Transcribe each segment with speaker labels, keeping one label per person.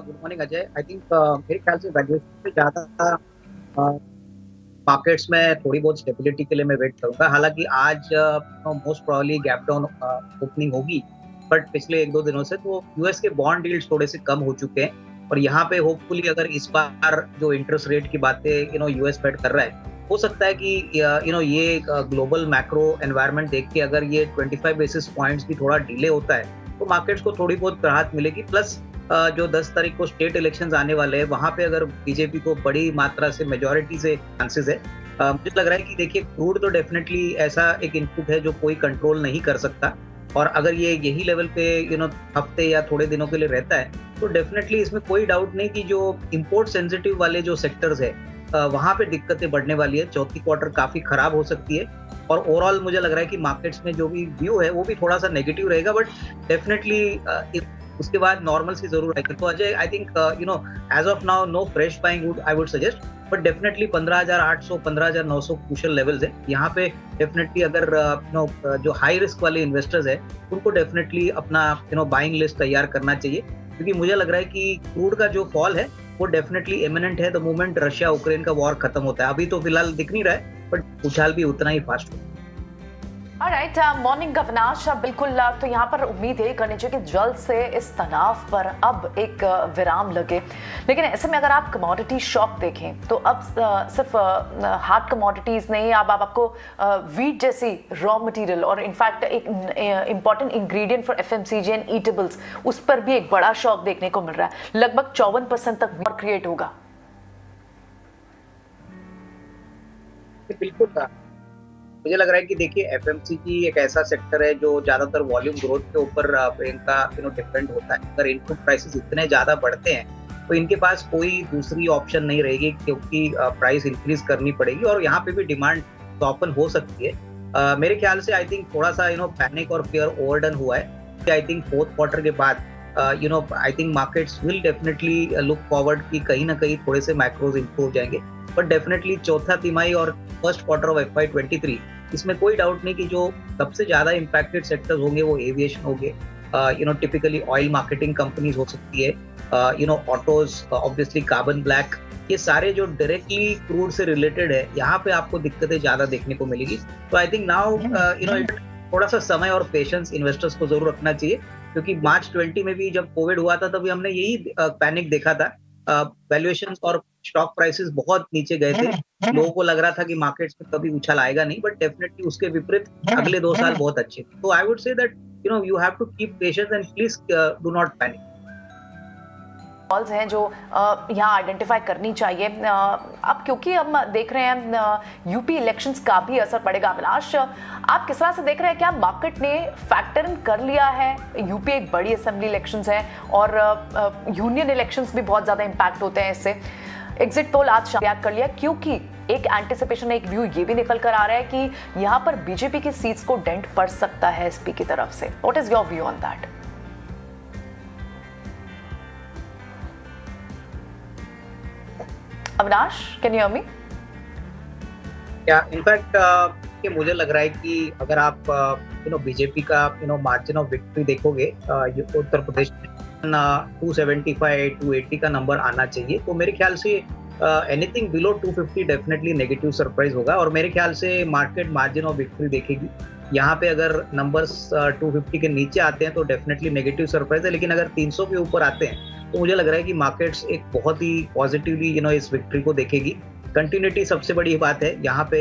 Speaker 1: Good morning Ajay. I think मेरे ख्याल से वैल्यूएशन से ज़्यादा मार्केट्स में थोड़ी बहुत स्टेबिलिटी के लिए मैं वेट करूंगा। हालांकि आज most probably gap down opening होगी, बट पिछले एक दो दिनों से तो यूएस के बॉन्ड यील्ड्स थोड़े से कम हो चुके हैं और यहाँ पे होपफुली अगर इस बार जो इंटरेस्ट रेट की बातें यूएस फेड कर रहा है, हो सकता है कि ये ग्लोबल मैक्रो एनवायरनमेंट देख के अगर ये 25 बेसिस पॉइंट्स भी थोड़ा डिले होता है तो मार्केट्स को थोड़ी बहुत राहत मिलेगी। प्लस जो 10 तारीख को स्टेट इलेक्शंस आने वाले हैं, वहां पे अगर बीजेपी को बड़ी मात्रा से मेजोरिटी से चांसेस है। मुझे लग रहा है कि देखिए क्रूड तो डेफिनेटली ऐसा एक इनपुट है जो कोई कंट्रोल नहीं कर सकता, और अगर ये यही लेवल पे हफ्ते या थोड़े दिनों के लिए रहता है तो डेफिनेटली इसमें कोई डाउट नहीं कि जो इम्पोर्ट सेंसिटिव वाले जो सेक्टर्स है वहां पे दिक्कतें बढ़ने वाली है। चौथी क्वार्टर काफी खराब हो सकती है और ओवरऑल मुझे लग रहा है कि मार्केट्स में जो भी व्यू है वो भी थोड़ा सा नेगेटिव रहेगा, बट डेफिनेटली उसके बाद नॉर्मल सी जरूर आएगी। तो Ajay I think as of now no fresh buying I would suggest, but definitely 15,800 15,900 crucial levels है यहाँ पे। डेफिनेटली अगर जो हाई रिस्क वाले इन्वेस्टर्स है उनको डेफिनेटली अपना बाइंग लिस्ट तैयार करना चाहिए, क्योंकि मुझे लग रहा है कि क्रूड का जो फॉल है वो डेफिनेटली इमिनेंट है द मोमेंट रशिया यूक्रेन का वॉर खत्म होता है। अभी तो फिलहाल दिख नहीं रहा है, बट उछाल भी उतना ही फास्ट होगा।
Speaker 2: Alright, morning Avinash. बिल्कुल, तो यहाँ पर उम्मीद यही करनी चाहिए कि जल्द से इस तनाव पर अब एक विराम लगे। लेकिन ऐसे में अगर आप कमोडिटी शॉक देखें तो अब सिर्फ हार्ड कमोडिटीज नहीं, अब आपको वीट जैसी रॉ मटेरियल और इनफैक्ट एक important ingredient for FMCG and eatables, उस पर भी एक बड़ा शॉक देखने को मिल रहा है। लगभग 54% तक क्रिएट होगा।
Speaker 1: बिल्कुल था। मुझे लग रहा है कि देखिए एफएमसीजी एक ऐसा सेक्टर है जो ज्यादातर वॉल्यूम ग्रोथ के ऊपर इनका डिपेंड होता है। अगर इनपुट प्राइसेस इतने ज्यादा बढ़ते हैं तो इनके पास कोई दूसरी ऑप्शन नहीं रहेगी, क्योंकि प्राइस इंक्रीज करनी पड़ेगी और यहाँ पे भी डिमांड सॉफ्टन हो सकती है। मेरे ख्याल से आई थिंक थोड़ा सा पैनिक और फियर ओवरडन हुआ है। आई थिंक फोर्थ क्वार्टर के बाद I think markets will definitely look forward कि कहीं ना कहीं थोड़े से मैक्रोज इंप्रूव हो जाएंगे, बट डेफिनेटली चौथा तिमाही और फर्स्ट क्वार्टर ऑफ FY23 इसमें कोई डाउट नहीं कि जो सबसे ज्यादा इम्पैक्टेड सेक्टर्स होंगे वो एविएशन होंगे। टिपिकली ऑयल मार्केटिंग कंपनीज हो सकती है, ऑटोज, ऑब्वियसली कार्बन ब्लैक, ये सारे जो डायरेक्टली क्रूड से रिलेटेड है, यहाँ पे आपको दिक्कतें ज्यादा देखने को मिलेगी। तो आई थिंक नाउ थोड़ा सा समय और पेशेंस इन्वेस्टर्स को जरूर रखना चाहिए, क्योंकि मार्च 20 में भी जब कोविड हुआ था तभी हमने यही पैनिक देखा था। वैल्यूएशन और स्टॉक प्राइसेस बहुत नीचे गए थे, लोगों को लग रहा था कि मार्केट्स में कभी उछाल आएगा नहीं, बट डेफिनेटली उसके विपरीत अगले 2 साल बहुत अच्छे थे। तो I would say that you have to keep patience and please do not panic.
Speaker 2: Calls हैं जो यहाँ आइडेंटिफाई करनी चाहिए। अब क्योंकि हम देख रहे हैं यूपी इलेक्शंस का भी असर पड़ेगा। अविनाश, आप किस तरह से देख रहे हैं, क्या मार्केट ने फैक्टर इन कर लिया है? यूपी एक बड़ी असेंबली इलेक्शंस है और यूनियन इलेक्शंस भी बहुत ज्यादा इंपैक्ट होते हैं इससे। एग्जिट पोल आज रिएक्ट कर लिया, क्योंकि एक एंटिसिपेशन, एक व्यू ये भी निकल कर आ रहा है कि यहाँ पर बीजेपी की सीट्स को डेंट पड़ सकता है एसपी की तरफ से। What is your view on that? Avinash, can you hear me?
Speaker 1: या इनफैक्ट मुझे लग रहा है कि अगर आप बीजेपी का मार्जिन ऑफ विक्ट्री देखोगे, उत्तर प्रदेश में 275 280 का नंबर आना चाहिए। तो मेरे ख्याल say anything below 250 definitely negative surprise होगा, और मेरे ख्याल से मार्केट मार्जिन ऑफ विक्ट्री देखेगी। यहाँ पे अगर नंबर्स 250 के नीचे आते हैं तो डेफिनेटली नेगेटिव सरप्राइज है, लेकिन अगर 300 के ऊपर आते हैं तो मुझे लग रहा है कि मार्केट्स एक बहुत ही पॉजिटिवली इस विक्ट्री को देखेगी। कंटिन्यूटी सबसे बड़ी बात है यहाँ पे।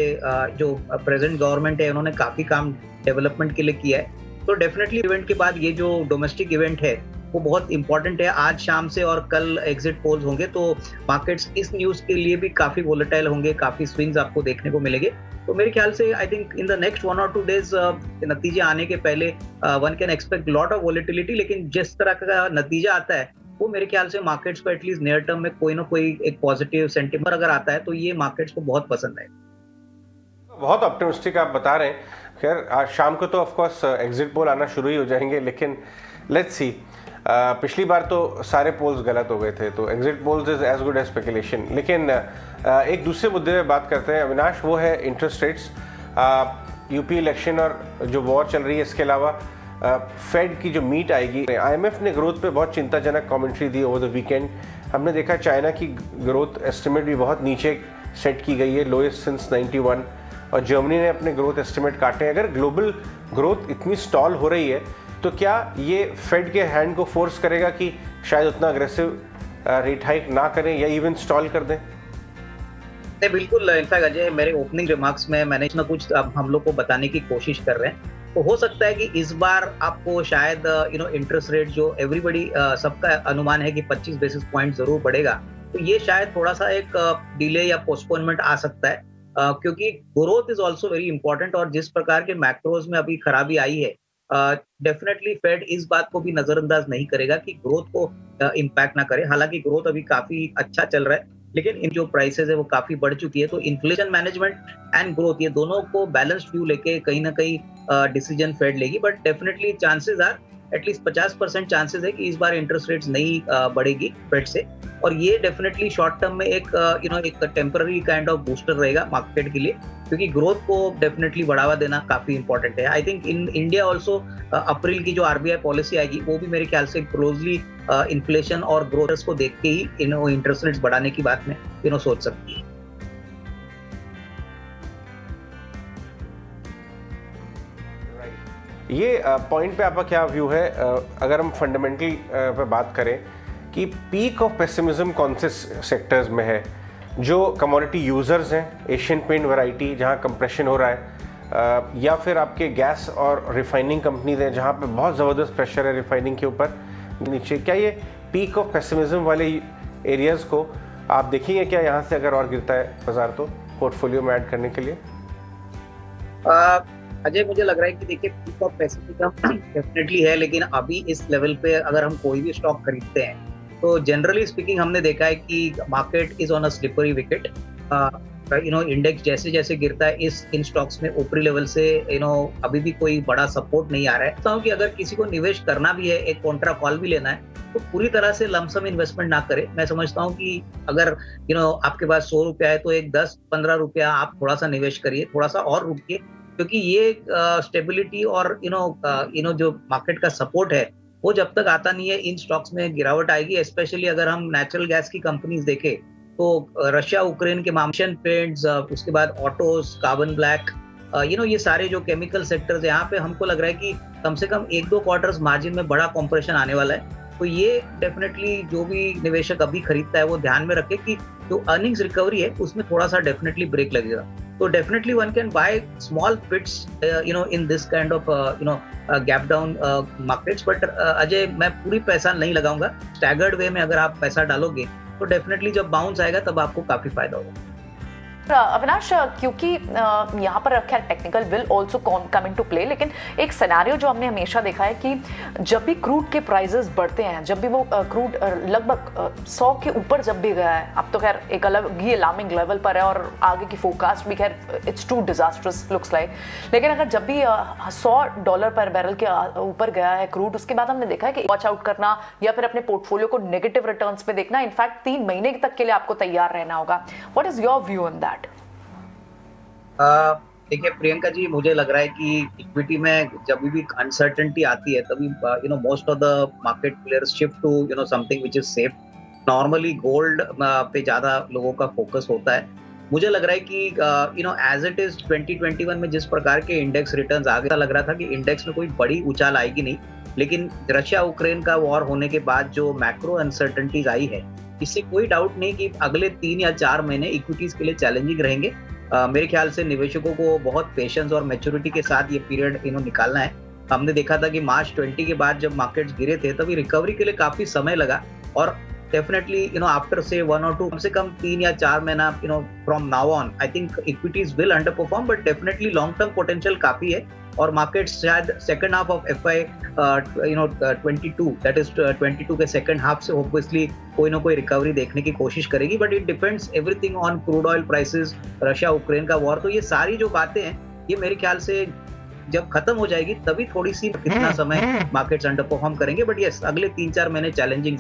Speaker 1: जो प्रेजेंट गवर्नमेंट है उन्होंने काफी काम डेवलपमेंट के लिए किया है, तो डेफिनेटली इवेंट के बाद ये जो डोमेस्टिक इवेंट है वो बहुत इंपॉर्टेंट है। आज शाम से और कल एग्जिट पोल्स होंगे, तो मार्केट्स इस न्यूज के लिए भी काफी वोलेटाइल होंगे, काफी स्विंग्स आपको देखने को मिलेंगे। तो मेरे ख्याल से आई थिंक इन द नेक्स्ट 1 और 2 डेज नतीजे आने के पहले one can expect lot of volatility, लेकिन जिस तरह का नतीजा आता है वो मेरे ख्याल से मार्केट्स को एटलीस्ट नियर टर्म में कोई ना कोई एक पॉजिटिव सेंटीमेंट अगर आता है तो ये मार्केट्स को बहुत पसंद आएगा।
Speaker 3: बहुत ऑप्टिमिस्टिक आप बता रहे हैं। खैर आज शाम को तो ऑफ कोर्स एग्जिट पोल आना शुरू ही हो जाएंगे, लेकिन लेट्स सी। पिछली बार तो सारे पोल्स गलत हो गए थे, तो exit polls is as good as speculation. लेकिन एक दूसरे मुद्दे पे बात करते हैं अविनाश, वो है इंटरेस्ट रेट्स। यूपी इलेक्शन और जो वॉर चल रही है, इसके अलावा फेड की जो मीट आएगी, आईएमएफ ने ग्रोथ पे बहुत चिंताजनक commentary the over the weekend. हमने देखा चाइना की ग्रोथ एस्टिमेट भी बहुत नीचे सेट की गई है, लोएस्ट सिंस 91, और जर्मनी ने अपने ग्रोथ एस्टिमेट काटे हैं। अगर ग्लोबल ग्रोथ इतनी स्टॉल हो रही है तो क्या ये फेड के हैंड को फोर्स करेगा कि शायद उतना अग्रेसिव रेट हाइक ना करें या इवन स्टॉल कर दें?
Speaker 1: नहीं, बिल्कुल। इनफैक्ट अजय, मेरे ओपनिंग रिमार्क्स में मैंने कुछ ना कुछ अब हम लोग को बताने की कोशिश कर रहे हैं। तो हो सकता है कि इस बार आपको शायद इंटरेस्ट रेट जो एवरीबडी सबका अनुमान है कि 25 बेसिस पॉइंट जरूर बढ़ेगा, तो ये शायद थोड़ा सा एक डिले या पोस्टपोनमेंट आ सकता है, क्योंकि growth is also very important. और जिस प्रकार के मैक्रोज में अभी खराबी आई है, डेफिनेटली फेड इस बात को भी नजरअंदाज नहीं करेगा कि ग्रोथ को इम्पैक्ट ना करे। हालांकि ग्रोथ अभी काफी अच्छा चल रहा है, लेकिन इन जो प्राइसेस है वो काफी बढ़ चुकी है। तो इन्फ्लेशन मैनेजमेंट एंड ग्रोथ, ये दोनों को बैलेंस्ड व्यू लेके कहीं ना कहीं डिसीजन फेड लेगी। But definitely chances are, at least 50% chances है कि इस बार इंटरेस्ट रेट्स नहीं बढ़ेगी फेड से। और ये डेफिनेटली शॉर्ट टर्म में एक एक टेम्पररी काइंड ऑफ बूस्टर रहेगा मार्केट के लिए, क्योंकि ग्रोथ को डेफिनेटली बढ़ावा देना काफी इंपॉर्टेंट है। I think in India also April की जो आरबीआई पॉलिसी आएगी वो भी मेरे ख्याल से क्लोजली इन्फ्लेशन और ग्रोथ को देख के ही इंटरेस्ट रेट्स बढ़ाने की बात में सोच सकती है।
Speaker 3: ये पॉइंट पे आपका क्या व्यू है? अगर हम फंडामेंटल पे बात करें कि पीक ऑफ पेसिमिज्म कौन से सेक्टर्स में है? जो कमोडिटी यूजर्स हैं, एशियन पेंट वैरायटी जहां कंप्रेशन हो रहा है, या फिर आपके गैस और रिफाइनिंग कंपनीज हैं जहां पे बहुत ज़बरदस्त प्रेशर है रिफाइनिंग के ऊपर नीचे। क्या ये पीक ऑफ पेसिमिज्म वाले एरियाज़ को आप देखेंगे क्या यहाँ से अगर और गिरता है बाजार तो पोर्टफोलियो में ऐड करने के लिए?
Speaker 1: अजय, मुझे लग रहा है कि देखिए पीक ऑफ पेसिमिज्म डेफिनेटली है, लेकिन अभी इस लेवल पे अगर हम कोई भी स्टॉक खरीदते हैं तो जनरली स्पीकिंग हमने देखा है कि market is on a slippery wicket. Index जैसे जैसे गिरता है इन स्टॉक्स में ऊपरी लेवल से अभी भी कोई बड़ा सपोर्ट नहीं आ रहा है। तो कि अगर किसी को निवेश करना भी है, एक कॉन्ट्रा कॉल भी लेना है, तो पूरी तरह से लमसम इन्वेस्टमेंट ना करे। मैं समझता हूँ कि अगर आपके पास 100 रुपया है तो एक 10-15 रुपया आप थोड़ा सा निवेश करिए, थोड़ा सा और रुकिए, क्योंकि ये स्टेबिलिटी और जो मार्केट का सपोर्ट है वो जब तक आता नहीं है इन स्टॉक्स में गिरावट आएगी। स्पेशली अगर हम नेचुरल गैस की कंपनीज देखें तो रशिया यूक्रेन के मामशन पेंट्स, उसके बाद ऑटोज, कार्बन ब्लैक, ये सारे जो केमिकल सेक्टर्स यहाँ पे हमको लग रहा है कि कम से कम 1-2 क्वार्टर्स मार्जिन में बड़ा कॉम्प्रेशन आने वाला है। तो ये डेफिनेटली जो भी निवेशक अभी खरीदता है वो ध्यान में रखे कि जो अर्निंग्स रिकवरी है उसमें थोड़ा सा डेफिनेटली ब्रेक लगेगा। तो definitely one can buy small पिट्स in this kind of gap down markets. But Ajay, मैं पूरी पैसा नहीं लगाऊंगा। स्टैगर्ड वे में अगर आप पैसा डालोगे तो डेफिनेटली जब बाउंस आएगा तब आपको काफी फायदा होगा।
Speaker 2: अविनाश, क्योंकि यहाँ पर खैर technical will also come into play, लेकिन एक सिनेरियो जो हमने हमेशा देखा है कि जब भी क्रूड के प्राइसेस बढ़ते हैं, जब भी वो क्रूड लगभग 100 के ऊपर जब भी गया है, अब तो खैर एक अलग ही अलार्मिंग लेवल पर है और आगे की फोरकास्ट भी खैर it's too disastrous looks like, लेकिन अगर जब भी $100 पर बैरल के ऊपर गया है क्रूड, उसके बाद हमने देखा है कि वॉच आउट करना या फिर अपने पोर्टफोलियो को नेगेटिव रिटर्न्स पे देखना, इनफैक्ट 3 महीने तक के लिए आपको तैयार रहना होगा। What is your view on that?
Speaker 1: देखिए प्रियंका जी, मुझे लग रहा है कि इक्विटी में जब भी अनसर्टेनिटी आती है तभी most of the market players shift to something which is safe. Normally gold पे ज्यादा लोगों का फोकस होता है। मुझे लग रहा है कि एज इट इज 2021 में जिस प्रकार के इंडेक्स रिटर्न्स आ गए, लग रहा था कि इंडेक्स में कोई बड़ी उछाल आएगी नहीं, लेकिन रशिया यूक्रेन का वॉर होने के बाद जो मैक्रो अनसर्टेनिटीज आई है, इससे कोई डाउट नहीं कि अगले 3 या 4 महीने इक्विटीज के लिए चैलेंजिंग रहेंगे। मेरे ख्याल से निवेशकों को बहुत पेशेंस और मैच्योरिटी के साथ ये पीरियड निकालना है। हमने देखा था कि मार्च 20 के बाद जब मार्केट्स गिरे थे तभी रिकवरी के लिए काफी समय लगा, और डेफिनेटली आफ्टर से 1 और 2 कम से कम 3 या 4 महीना from now on I think equities will under perform, but definitely long term potential काफी है। और मार्केट्स शायद second half of FY 22 that is 22 के सेकंड हाफ से ऑब्वियसली कोई ना कोई रिकवरी देखने की कोशिश करेगी, but it depends everything on crude oil prices, Russia Ukraine का वॉर। तो ये सारी जो बातें हैं ये मेरे ख्याल से जब खत्म हो जाएगी तभी थोड़ी सी कितना समय मार्केट्स अंडर परफॉर्म करेंगे, बट यस अगले 3-4 महीने चैलेंजिंग